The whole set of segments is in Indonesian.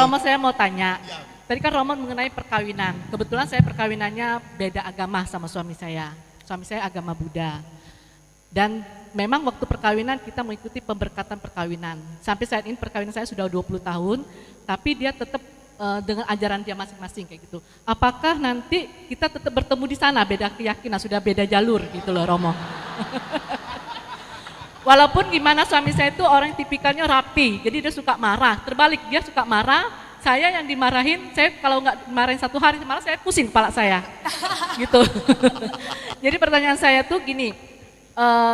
Romo saya mau tanya. Tadi kan Romo mengenai perkawinan. Kebetulan saya perkawinannya beda agama sama suami saya. Suami saya agama Buddha. Dan memang waktu perkawinan kita mengikuti pemberkatan perkawinan. Sampai saat ini perkawinan saya sudah 20 tahun, tapi dia tetap dengan ajaran dia masing-masing kayak gitu. Apakah nanti kita tetap bertemu di sana, beda keyakinan, sudah beda jalur gitu loh Romo. Walaupun gimana suami saya itu orang tipikalnya rapi, jadi dia suka marah. Terbalik, dia suka marah, saya yang dimarahin, saya kalau nggak dimarahin satu hari, malah saya pusing kepala saya. Gitu. Jadi pertanyaan saya tuh gini,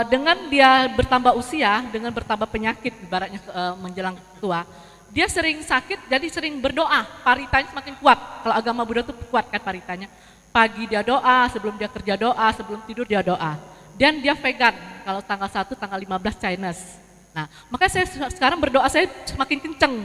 dengan dia bertambah usia, dengan bertambah penyakit, ibaratnya menjelang tua, dia sering sakit, jadi sering berdoa, paritanya semakin kuat. Kalau agama Buddha tuh kuat kan paritanya. Pagi dia doa, sebelum dia kerja doa, sebelum tidur dia doa. Dan dia vegan, kalau tanggal 1, tanggal 15 Chinese. Nah, makanya saya sekarang berdoa saya semakin kenceng.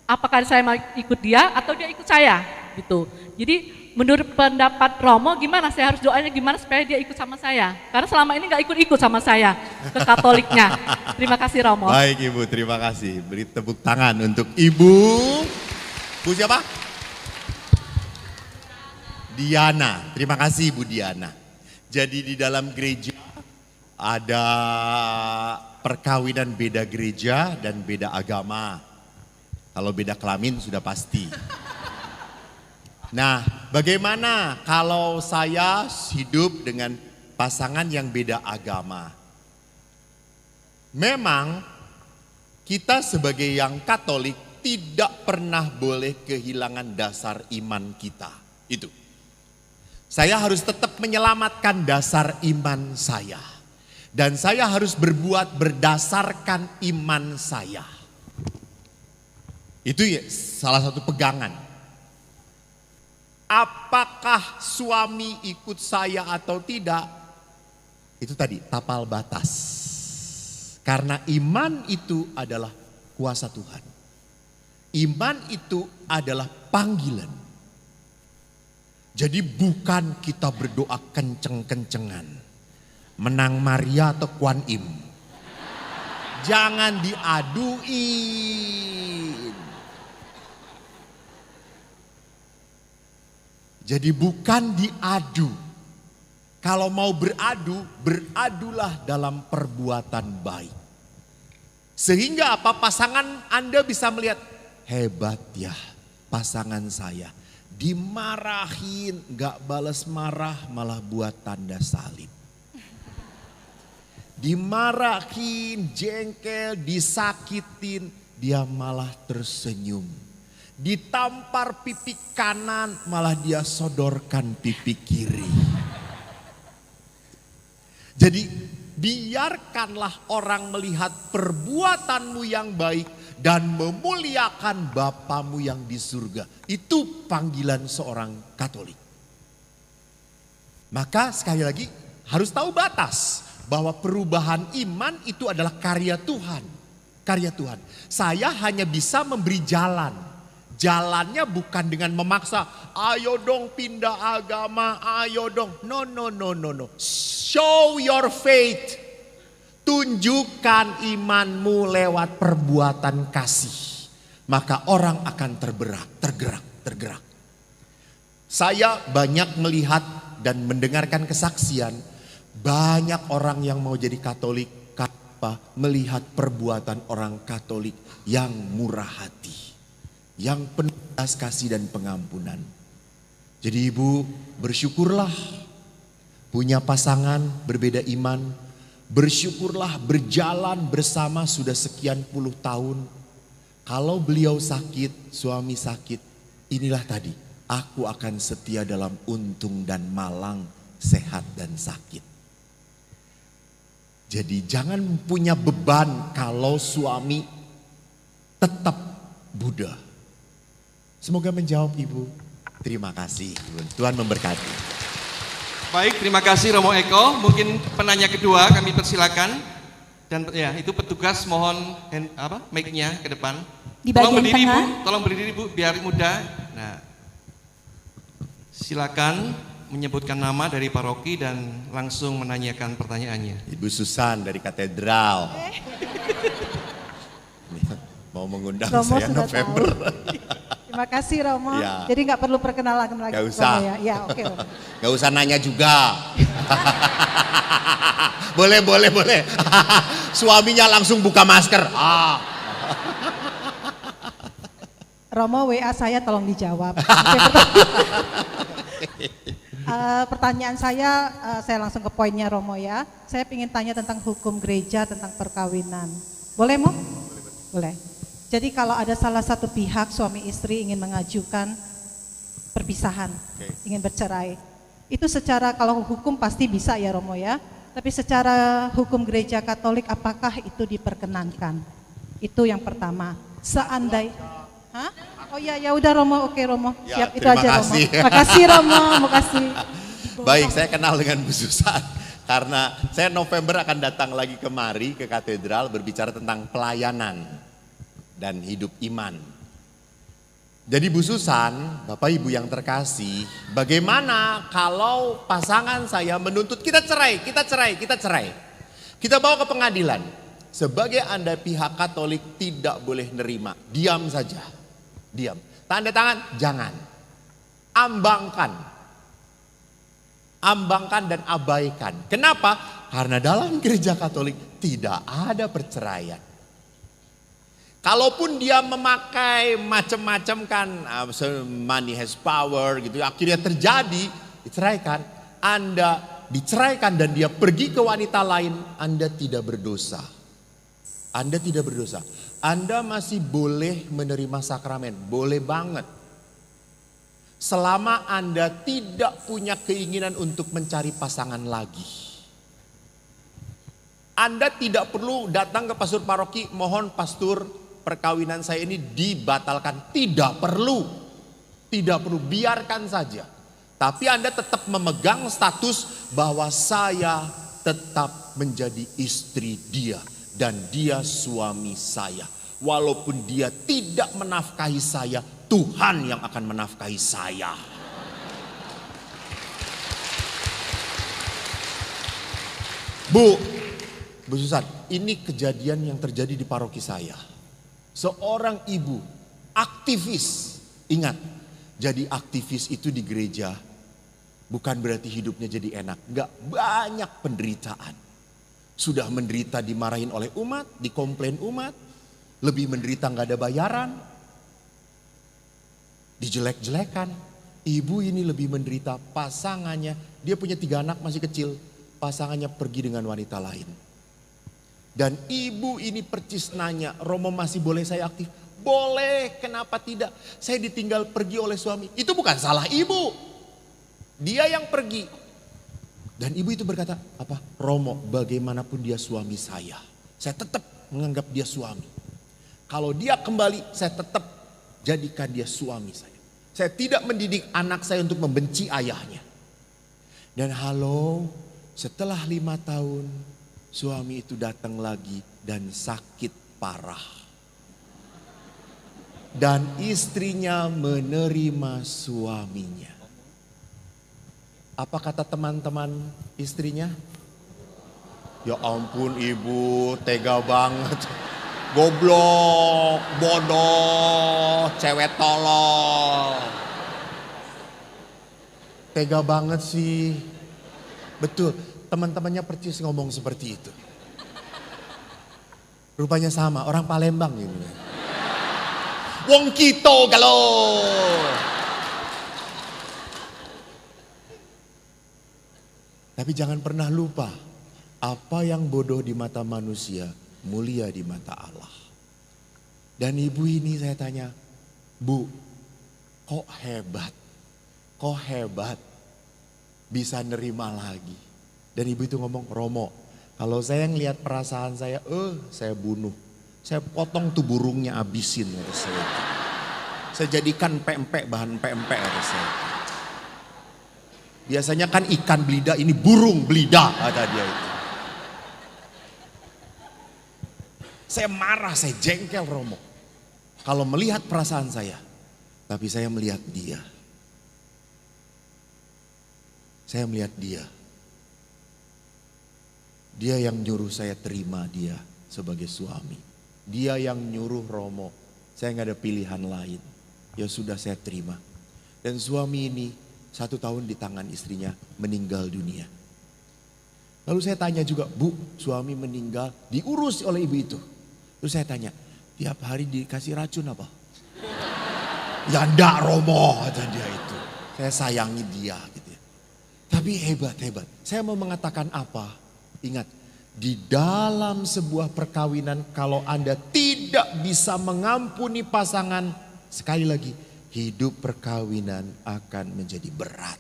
Apakah saya mau ikut dia atau dia ikut saya, gitu. Jadi menurut pendapat Romo gimana, saya harus doanya gimana supaya dia ikut sama saya? Karena selama ini nggak ikut-ikut sama saya ke Katoliknya. Terima kasih Romo. Baik Ibu, terima kasih. Beri tepuk tangan untuk Ibu. Bu siapa? Diana. Terima kasih Ibu Diana. Jadi di dalam gereja ada perkawinan beda gereja dan beda agama. Kalau beda kelamin sudah pasti. Nah, bagaimana kalau saya hidup dengan pasangan yang beda agama? Memang kita sebagai yang Katolik tidak pernah boleh kehilangan dasar iman kita. Itu. Saya harus tetap menyelamatkan dasar iman saya. Dan saya harus berbuat berdasarkan iman saya. Itu ya salah satu pegangan. Apakah suami ikut saya atau tidak? Itu tadi tapal batas. Karena iman itu adalah kuasa Tuhan. Iman itu adalah panggilan. Jadi bukan kita berdoa kenceng-kencengan. Menang Maria atau Kuan Im. Jangan diaduin. Jadi bukan diadu. Kalau mau beradu, beradulah dalam perbuatan baik. Sehingga apa, pasangan Anda bisa melihat, hebat ya pasangan saya. Dimarahin, gak balas marah, malah buat tanda salib. Dimarahin, jengkel, disakitin, dia malah tersenyum. Ditampar pipi kanan, malah dia sodorkan pipi kiri. Jadi biarkanlah orang melihat perbuatanmu yang baik dan memuliakan Bapamu yang di surga. Itu panggilan seorang Katolik. Maka sekali lagi harus tahu batas. Bahwa perubahan iman itu adalah karya Tuhan. Karya Tuhan. Saya hanya bisa memberi jalan. Jalannya bukan dengan memaksa. Ayo dong pindah agama, ayo dong. No, no, no, no, no. Show your faith. Tunjukkan imanmu lewat perbuatan kasih. Maka orang akan tergerak. Saya banyak melihat dan mendengarkan kesaksian. Banyak orang yang mau jadi Katolik melihat perbuatan orang Katolik yang murah hati. Yang penuh belas kasih dan pengampunan. Jadi ibu bersyukurlah punya pasangan berbeda iman. Bersyukurlah berjalan bersama sudah sekian puluh tahun. Kalau beliau sakit, suami sakit, inilah tadi. Aku akan setia dalam untung dan malang, sehat dan sakit. Jadi jangan punya beban kalau suami tetap Buddha. Semoga menjawab ibu. Terima kasih. Tuhan memberkati. Baik, terima kasih Romo Eko. Mungkin penanya kedua kami persilakan. Dan ya itu petugas mohon mic-nya ke depan. Di tolong bagian berdiri tengah. Bu, tolong berdiri Bu biar mudah. Nah, silakan menyebutkan nama dari paroki dan langsung menanyakan pertanyaannya. Ibu Susan dari katedral. Mau mengundang Romo saya sudah November. tahu. Makasih Romo. Ya. Jadi nggak perlu perkenalan lagi. Gak usah. Romo ya. Ya oke. Romo. Gak usah nanya juga. Boleh. Suaminya langsung buka masker. Romo WA saya tolong dijawab. Pertanyaan saya langsung ke poinnya Romo ya. Saya ingin tanya tentang hukum gereja tentang perkawinan. Boleh Mo? Boleh. Jadi kalau ada salah satu pihak suami istri ingin mengajukan perpisahan, ingin bercerai, itu secara kalau hukum pasti bisa ya Romo ya. Tapi secara hukum gereja Katolik apakah itu diperkenankan? Itu yang pertama. Hah? Oh ya udah Romo, oke Romo. Ya, Siap itu aja kasih. Romo. Makasih Romo, makasih. Baik, saya kenal dengan Bu Susan karena saya November akan datang lagi kemari ke katedral berbicara tentang pelayanan dan hidup iman. Jadi Bu Susan, Bapak Ibu yang terkasih, bagaimana kalau pasangan saya menuntut kita cerai. Kita bawa ke pengadilan. Sebagai Anda pihak Katolik tidak boleh nerima, diam saja. Diam. Tanda tangan, jangan. Ambangkan dan abaikan. Kenapa? Karena dalam gereja Katolik tidak ada perceraian. Kalaupun dia memakai macam-macam kan, money has power gitu, akhirnya terjadi, diceraikan. Anda diceraikan dan dia pergi ke wanita lain, Anda tidak berdosa. Anda tidak berdosa. Anda masih boleh menerima sakramen, boleh banget. Selama Anda tidak punya keinginan untuk mencari pasangan lagi. Anda tidak perlu datang ke pastor paroki, mohon pastor perkawinan saya ini dibatalkan. Tidak perlu, biarkan saja. Tapi Anda tetap memegang status bahwa saya tetap menjadi istri dia. Dan dia suami saya. Walaupun dia tidak menafkahi saya, Tuhan yang akan menafkahi saya. Bu Susan, ini kejadian yang terjadi di paroki saya. Seorang ibu, aktivis. Ingat, jadi aktivis itu di gereja bukan berarti hidupnya jadi enak. Enggak, banyak penderitaan. Sudah menderita dimarahin oleh umat, dikomplain umat. Lebih menderita gak ada bayaran. Dijelek-jelekan. Ibu ini lebih menderita, pasangannya. Dia punya 3 anak masih kecil. Pasangannya pergi dengan wanita lain. Dan ibu ini percis nanya, Romo masih boleh saya aktif? Boleh, kenapa tidak? Saya ditinggal pergi oleh suami. Itu bukan salah ibu. Dia yang pergi. Dan ibu itu berkata, apa? Romo, bagaimanapun dia suami saya tetap menganggap dia suami. Kalau dia kembali, saya tetap jadikan dia suami saya. Saya tidak mendidik anak saya untuk membenci ayahnya. Dan setelah 5 tahun, suami itu datang lagi dan sakit parah. Dan istrinya menerima suaminya. Apa kata teman-teman istrinya? Ya ampun ibu, tega banget. Goblok, bodoh, cewek tolol. Tega banget sih. Betul, teman-temannya percis ngomong seperti itu. Rupanya sama, orang Palembang ini. Wong Kito galo. Tapi jangan pernah lupa, apa yang bodoh di mata manusia, mulia di mata Allah. Dan ibu ini saya tanya, Bu, kok hebat bisa nerima lagi. Dan ibu itu ngomong, Romo, kalau saya ngelihat perasaan saya bunuh. Saya potong tuh burungnya, abisin. Saya jadikan pempek, bahan pempek. Biasanya kan ikan belida, ini burung belida, kata dia itu. Saya marah, saya jengkel Romo. Kalau melihat perasaan saya, tapi saya melihat dia. Saya melihat dia. Dia yang nyuruh saya terima dia sebagai suami. Dia yang nyuruh Romo. Saya nggak ada pilihan lain. Ya sudah, saya terima. Dan suami ini 1 tahun di tangan istrinya meninggal dunia. Lalu saya tanya juga, Bu, suami meninggal diurus oleh ibu itu. Terus saya tanya, tiap hari dikasih racun apa? Ya enggak, Romo, kata dia itu. Saya sayangi dia gitu ya. Tapi hebat. Saya mau mengatakan apa? Ingat, di dalam sebuah perkawinan kalau Anda tidak bisa mengampuni pasangan, sekali lagi, hidup perkawinan akan menjadi berat.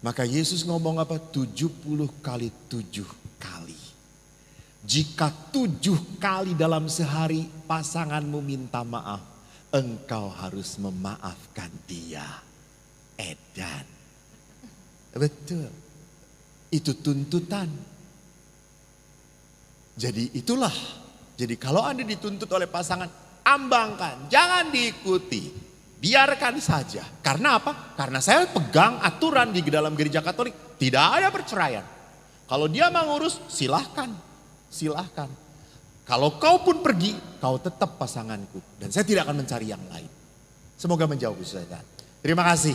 Maka Yesus ngomong apa? 70 kali 7 kali. Jika 7 kali dalam sehari pasanganmu minta maaf, engkau harus memaafkan dia. Edan. Betul. Itu tuntutan. Jadi itulah. Jadi kalau Anda dituntut oleh pasangan, ambangkan, jangan diikuti. Biarkan saja. Karena apa? Karena saya pegang aturan di dalam gereja Katolik. Tidak ada perceraian. Kalau dia mau ngurus, silahkan. Kalau kau pun pergi, kau tetap pasanganku. Dan saya tidak akan mencari yang lain. Semoga menjawab, saudara. Terima kasih.